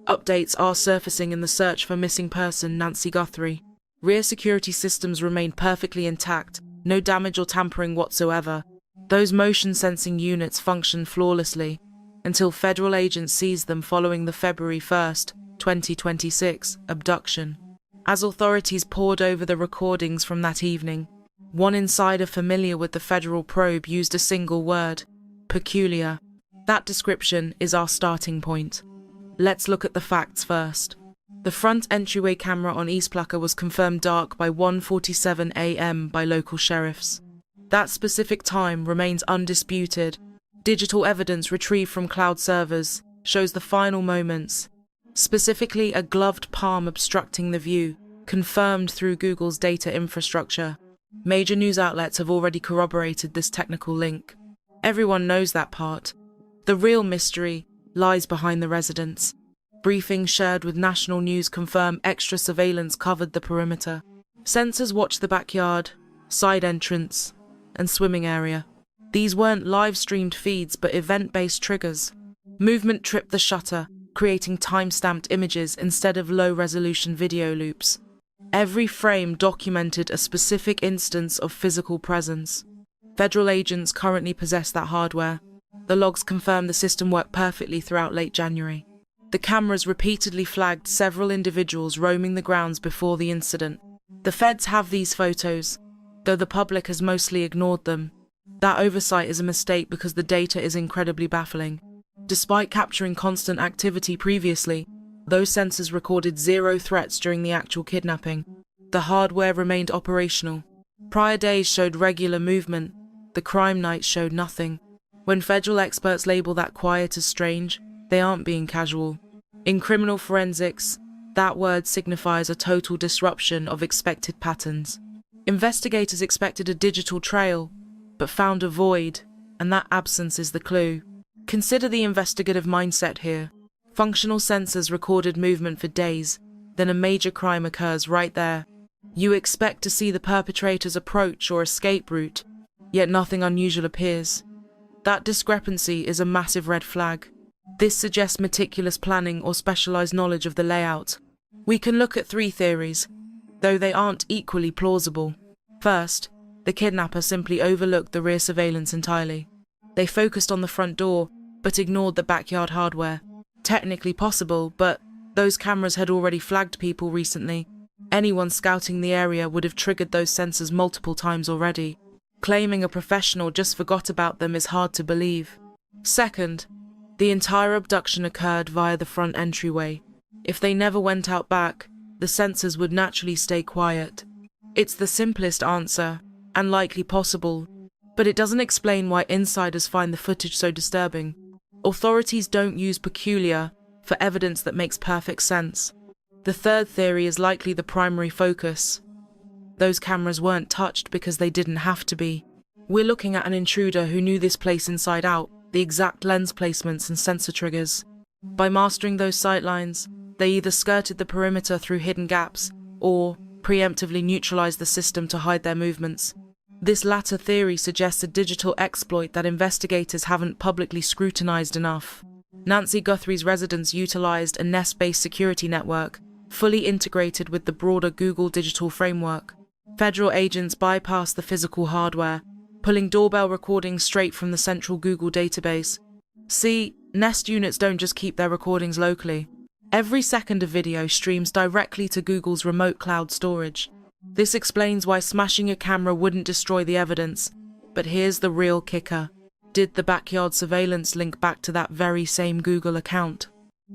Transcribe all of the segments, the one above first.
Updates are surfacing in the search for missing person Nancy Guthrie. Rear security systems remain perfectly intact, no damage or tampering whatsoever. Those motion-sensing units function flawlessly, until federal agents seized them following the February 1st, 2026, abduction. As authorities pored over the recordings from that evening, one insider familiar with the federal probe used a single word: peculiar. That description is our starting point. Let's look at the facts first. The front entryway camera on East Plucker was confirmed dark by 1:47 a.m. by local sheriffs. That specific time remains undisputed. Digital evidence retrieved from cloud servers shows the final moments, specifically a gloved palm obstructing the view, confirmed through Google's data infrastructure. Major news outlets have already corroborated this technical link. Everyone knows that part. The real mystery lies behind the residents. Briefings shared with national news confirm extra surveillance covered the perimeter. Sensors watched the backyard, side entrance, and swimming area. These weren't live-streamed feeds but event-based triggers. Movement tripped the shutter, creating time-stamped images instead of low-resolution video loops. Every frame documented a specific instance of physical presence. Federal agents currently possess that hardware. The logs confirm the system worked perfectly throughout late January. The cameras repeatedly flagged several individuals roaming the grounds before the incident. The feds have these photos, though the public has mostly ignored them. That oversight is a mistake because the data is incredibly baffling. Despite capturing constant activity previously, those sensors recorded 0 threats during the actual kidnapping. The hardware remained operational. Prior days showed regular movement. The crime night showed nothing. When federal experts label that quiet as strange, they aren't being casual. In criminal forensics, that word signifies a total disruption of expected patterns. Investigators expected a digital trail, but found a void, and that absence is the clue. Consider the investigative mindset here. Functional sensors recorded movement for days, then a major crime occurs right there. You expect to see the perpetrator's approach or escape route, yet nothing unusual appears. That discrepancy is a massive red flag. This suggests meticulous planning or specialized knowledge of the layout. We can look at 3 theories, though they aren't equally plausible. First, the kidnapper simply overlooked the rear surveillance entirely. They focused on the front door, but ignored the backyard hardware. Technically possible, but those cameras had already flagged people recently. Anyone scouting the area would have triggered those sensors multiple times already. Claiming a professional just forgot about them is hard to believe. Second, the entire abduction occurred via the front entryway. If they never went out back, the sensors would naturally stay quiet. It's the simplest answer, and likely possible, but it doesn't explain why insiders find the footage so disturbing. Authorities don't use peculiar for evidence that makes perfect sense. The third theory is likely the primary focus. Those cameras weren't touched because they didn't have to be. We're looking at an intruder who knew this place inside out, the exact lens placements and sensor triggers. By mastering those sightlines, they either skirted the perimeter through hidden gaps, or preemptively neutralized the system to hide their movements. This latter theory suggests a digital exploit that investigators haven't publicly scrutinized enough. Nancy Guthrie's residence utilized a Nest-based security network, fully integrated with the broader Google digital framework. Federal agents bypassed the physical hardware, pulling doorbell recordings straight from the central Google database. See, Nest units don't just keep their recordings locally. Every second of video streams directly to Google's remote cloud storage. This explains why smashing a camera wouldn't destroy the evidence. But here's the real kicker. Did the backyard surveillance link back to that very same Google account?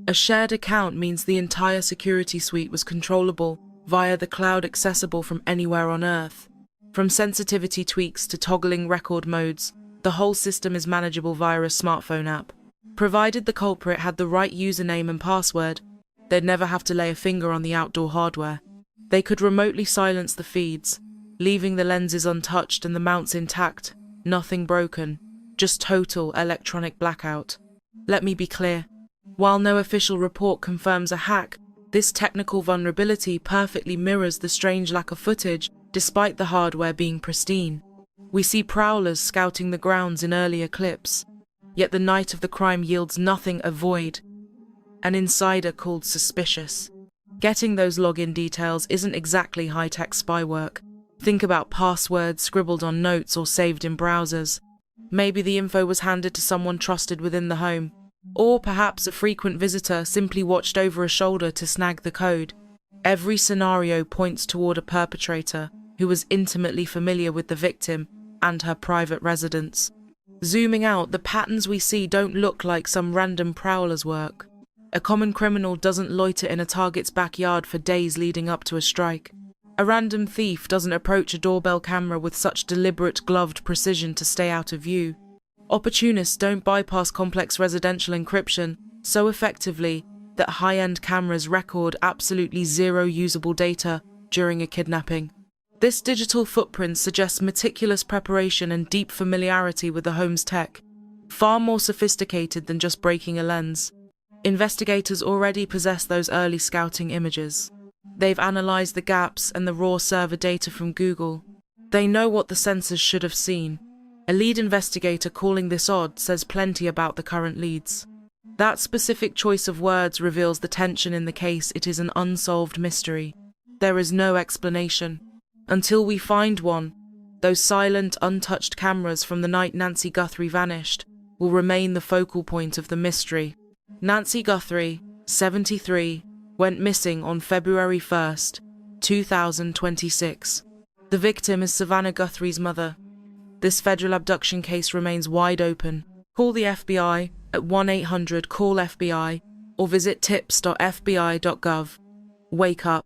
A shared account means the entire security suite was controllable via the cloud, accessible from anywhere on Earth. From sensitivity tweaks to toggling record modes, the whole system is manageable via a smartphone app. Provided the culprit had the right username and password, they'd never have to lay a finger on the outdoor hardware. They could remotely silence the feeds, leaving the lenses untouched and the mounts intact, nothing broken, just total electronic blackout. Let me be clear. While no official report confirms a hack, this technical vulnerability perfectly mirrors the strange lack of footage, despite the hardware being pristine. We see prowlers scouting the grounds in earlier clips, yet the night of the crime yields nothing, a void. an insider called suspicious. Getting those login details isn't exactly high-tech spy work. Think about passwords scribbled on notes or saved in browsers. Maybe the info was handed to someone trusted within the home. Or perhaps a frequent visitor simply watched over a shoulder to snag the code. Every scenario points toward a perpetrator who was intimately familiar with the victim and her private residence. Zooming out, the patterns we see don't look like some random prowler's work. A common criminal doesn't loiter in a target's backyard for days leading up to a strike. A random thief doesn't approach a doorbell camera with such deliberate, gloved precision to stay out of view. Opportunists don't bypass complex residential encryption so effectively that high-end cameras record absolutely zero usable data during a kidnapping. This digital footprint suggests meticulous preparation and deep familiarity with the home's tech, far more sophisticated than just breaking a lens. Investigators already possess those early scouting images. They've analyzed the gaps and the raw server data from Google. They know what the sensors should have seen. A lead investigator calling this odd says plenty about the current leads. That specific choice of words reveals the tension in the case. It is an unsolved mystery. There is no explanation. Until we find one, those silent, untouched cameras from the night Nancy Guthrie vanished will remain the focal point of the mystery. Nancy Guthrie, 73, went missing on February 1st, 2026. The victim is Savannah Guthrie's mother. This federal abduction case remains wide open. Call the FBI at 1-800-CALL-FBI or visit tips.fbi.gov. Wake up.